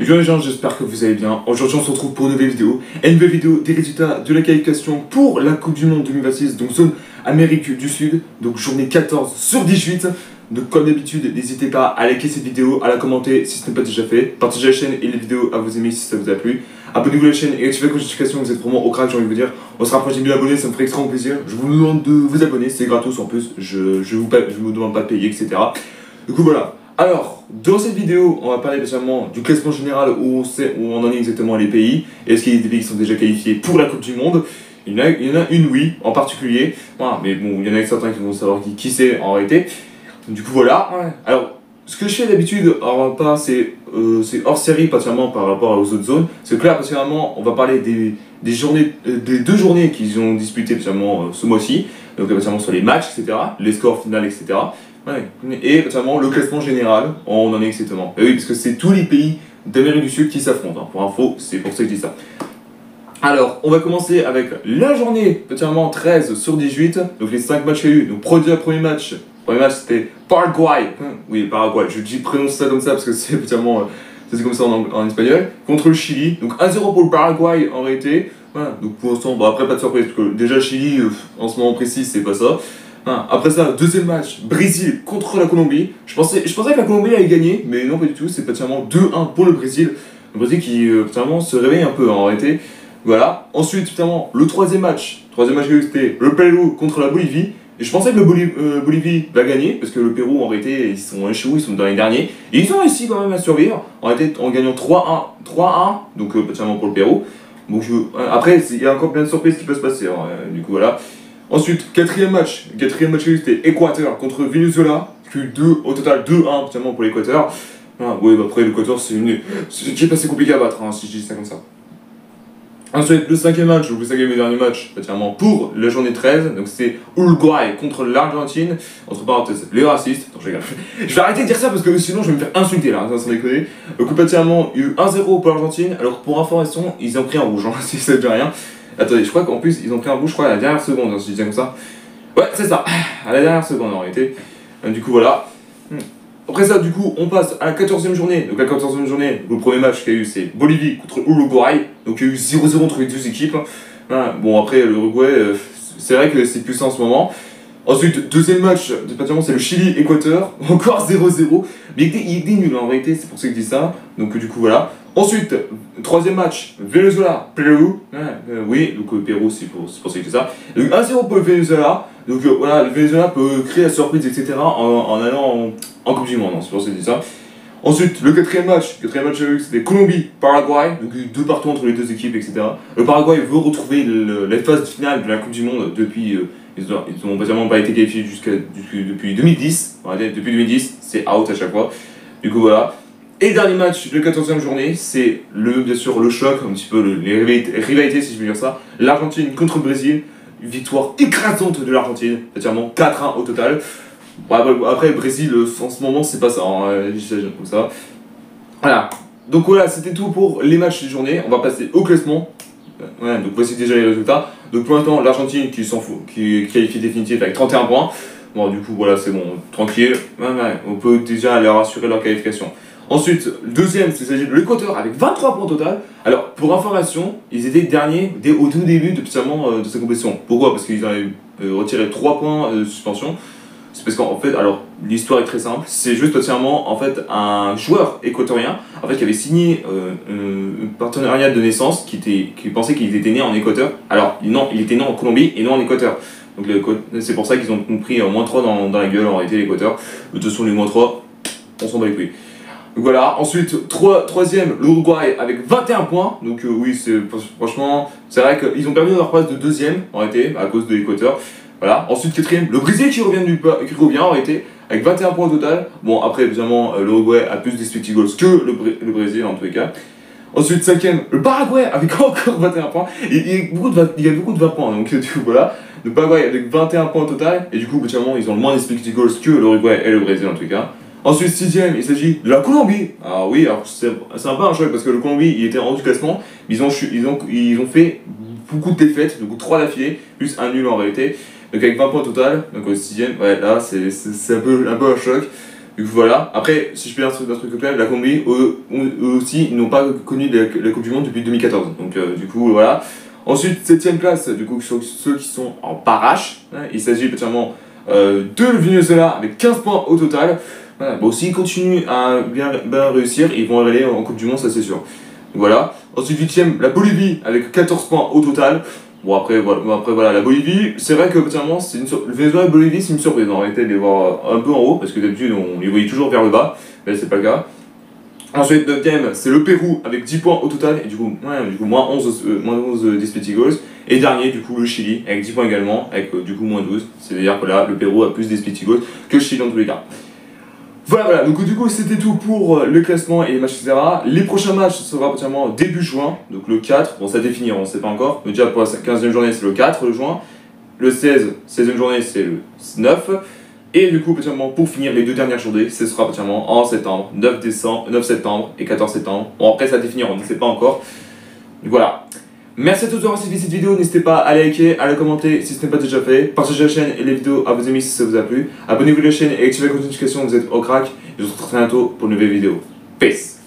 Bonjour les gens, j'espère que vous allez bien. Aujourd'hui on se retrouve pour une nouvelle vidéo. Une nouvelle vidéo des résultats de la qualification pour la Coupe du Monde 2026, donc zone Amérique du Sud, donc journée 14 sur 18. Donc comme d'habitude, n'hésitez pas à liker cette vidéo, à la commenter si ce n'est pas déjà fait. Partagez la chaîne et les vidéos à vos amis si ça vous a plu. Abonnez-vous à la chaîne et activez la notification, vous êtes vraiment au crack, j'ai envie de vous dire. On se rapproche des 1000 abonnés, ça me ferait extrêmement plaisir. Je vous demande de vous abonner, c'est gratos en plus, je vous demande pas de payer, etc. Du coup voilà. Alors, dans cette vidéo, on va parler spécialement du classement général où on en est exactement les pays. Est-ce qu'il y a des pays qui sont déjà qualifiés pour la Coupe du Monde? Il y en a une, oui, en particulier. Voilà, mais bon, il y en a certains qui vont savoir qui c'est en réalité. Du coup, voilà. Ouais. Alors, ce que je fais d'habitude, c'est hors série, particulièrement par rapport aux autres zones. C'est que là, particulièrement, on va parler des journées, des deux journées qu'ils ont disputées particulièrement ce mois-ci. Donc, particulièrement sur les matchs, etc., les scores finales, etc. Ouais. Et notamment le classement général, on en est exactement. Et oui, parce que c'est tous les pays d'Amérique du Sud qui s'affrontent. Hein. Pour info, c'est pour ça que je dis ça. Alors, on va commencer avec la journée, notamment 13 sur 18. Donc les 5 matchs qu'il y a eu. Donc premier match c'était Paraguay. Oui, Paraguay. Je prononce ça comme ça parce que c'est notamment c'est comme ça en espagnol. Contre le Chili. Donc 1-0 pour le Paraguay en réalité. Voilà. Donc pour l'instant, bon, après pas de surprise parce que déjà Chili, en ce moment précis, c'est pas ça. Après ça, deuxième match, Brésil contre la Colombie. Je pensais que la Colombie allait gagner, mais non pas du tout, c'est pratiquement 2-1 pour le Brésil. Le Brésil qui pratiquement se réveille un peu en réalité. Voilà. Ensuite, pratiquement, le troisième match c'était le Pérou contre la Bolivie. Et je pensais que le Bolivie va gagner, parce que le Pérou en réalité, ils sont échoués, ils sont dans les derniers. Et ils ont réussi quand même à survivre, en réalité en gagnant 3-1, donc pratiquement pour le Pérou. Donc, après, il y a encore plein de surprises qui peuvent se passer, hein, du coup voilà. Ensuite, quatrième match c'était Équateur contre Venezuela, au total 2-1 particulièrement pour l'Équateur. Oui, bah après l'Équateur c'est une équipe assez compliquée à battre, hein, si je dis ça comme ça. Ensuite, le cinquième et dernier match, particulièrement pour la journée 13, donc c'est Uruguay contre l'Argentine, entre parenthèses, les racistes. Attends, je vais arrêter de dire ça parce que sinon je vais me faire insulter là, sans déconner. Donc, particulièrement, il y a eu 1-0 pour l'Argentine, alors pour information, ils ont pris un rouge, hein, si ça ne dit rien. Attendez, je crois qu'en plus, ils ont pris un rouge, je crois, à la dernière seconde, hein, si je disais comme ça. Ouais, c'est ça, à la dernière seconde en réalité. Du coup, voilà. Après ça, du coup, on passe à la 14e journée. Donc, la 14e journée, le premier match qu'il y a eu, c'est Bolivie contre Uruguay. Donc, il y a eu 0-0 entre les deux équipes. Bon, après, l'Uruguay, c'est vrai que c'est plus en ce moment. Ensuite, deuxième match, c'est le Chili-Équateur. Encore 0-0. Mais il était nul en réalité, c'est pour ça que je dis ça. Donc, du coup, voilà. Ensuite, troisième match, Venezuela-Pérou. Oui, donc Pérou, c'est pour ça que je dis ça. Donc 1-0 pour le Venezuela. Donc voilà, le Venezuela peut créer la surprise, etc. en allant en Coupe du Monde, hein, c'est pour ça que je dis ça. Ensuite, le quatrième match c'était Colombie-Paraguay. Donc 2 partout entre les deux équipes, etc. Le Paraguay veut retrouver la phase finale de la Coupe du Monde depuis. Ils n'ont quasiment pas été qualifiés depuis 2010. Depuis 2010, c'est out à chaque fois. Du coup, voilà. Et dernier match de la 14e journée, c'est bien sûr le choc, un petit peu les rivalités si je veux dire ça. L'Argentine contre le Brésil, une victoire écrasante de l'Argentine, c'est-à-dire 4-1 au total. Bon, après le Brésil, en ce moment c'est pas ça, hein, comme ça. Voilà, donc voilà, c'était tout pour les matchs de journée. On va passer au classement. Donc voici déjà les résultats. Donc pour l'instant, l'Argentine qui s'en fout, qui est qualifiée définitive avec 31 points. Bon, du coup, voilà, c'est bon, tranquille. On peut déjà leur assurer leur qualification. Ensuite, le deuxième, il s'agit de l'Équateur avec 23 points au total. Alors, pour information, ils étaient derniers au tout début de cette compétition. Pourquoi? Parce qu'ils avaient retiré 3 points de suspension. C'est parce qu'en fait, alors, l'histoire est très simple. C'est juste entièrement, en fait, un joueur équatorien, en fait, qui avait signé un partenariat de naissance, qui pensait qu'il était né en Équateur. Alors, non, il était né en Colombie et non en Équateur. Donc, c'est pour ça qu'ils ont pris moins 3 dans la gueule, en réalité, l'Équateur. De toute façon, les moins 3, on s'en bat les couilles. Donc voilà, ensuite, troisième, l'Uruguay avec 21 points. Donc oui, franchement, c'est vrai qu'ils ont perdu leur place de deuxième, en réalité, à cause de l'Équateur. Voilà, ensuite, quatrième, le Brésil qui revient en réalité, avec 21 points au total. Bon, après, évidemment, l'Uruguay a plus d'expected goals que le Brésil, en tous les cas. Ensuite, cinquième, le Paraguay avec encore 21 points. Il y a beaucoup de 20 points, donc du coup, voilà. Le Paraguay avec 21 points au total. Et du coup, évidemment, ils ont le moins d'expected goals que l'Uruguay et le Brésil, en tous les cas. Ensuite, sixième, il s'agit de la Colombie. Ah oui, alors c'est un peu un choc parce que le Colombie, il était en haut du classement. Ils ont fait beaucoup de défaites, donc 3 d'affilée, plus un nul en réalité. Donc avec 20 points au total, donc au sixième, ouais, là c'est un peu un choc. Du coup voilà, après si je peux dire un truc clair, la Colombie, eux aussi, ils n'ont pas connu la Coupe du Monde depuis 2014. Donc du coup voilà. Ensuite, 7ème place, du coup, sur ceux qui sont en parache. Hein, il s'agit particulièrement de Venezuela avec 15 points au total. Voilà. Bon, s'ils continuent à bien réussir, ils vont aller en Coupe du Monde, ça c'est sûr. Voilà. Ensuite, 8ème, la Bolivie avec 14 points au total. Bon, après voilà, la Bolivie, c'est vrai que particulièrement, le Venezuela et la Bolivie, c'est une surprise en réalité de les voir un peu en haut, parce que d'habitude, on les voyait toujours vers le bas, mais c'est pas le cas. Ensuite, 9ème, c'est le Pérou avec 10 points au total, et du coup moins 11 d'expected goals. Et dernier, du coup, le Chili avec 10 points également, avec du coup moins 12. C'est-à-dire que là, le Pérou a plus d'expected goals que le Chili dans tous les cas. Voilà, donc du coup, c'était tout pour le classement et les matchs, etc. Les prochains matchs sera potentiellement début juin, donc le 4. Bon, ça définira, on ne sait pas encore. Mais déjà, pour la 15e journée, c'est le 4 juin. Le 16e journée, c'est le 9. Et du coup, potentiellement, pour finir les 2 dernières journées, ce sera potentiellement en septembre, 9 septembre et 14 septembre. Bon, après, ça définira, on ne sait pas encore. Donc voilà. Merci à tous d'avoir suivi cette vidéo, n'hésitez pas à liker, à la commenter si ce n'est pas déjà fait, partagez la chaîne et les vidéos à vos amis si ça vous a plu, abonnez-vous à la chaîne et activez la notification, vous êtes au crack, et je vous retrouve très bientôt pour une nouvelle vidéo. Peace.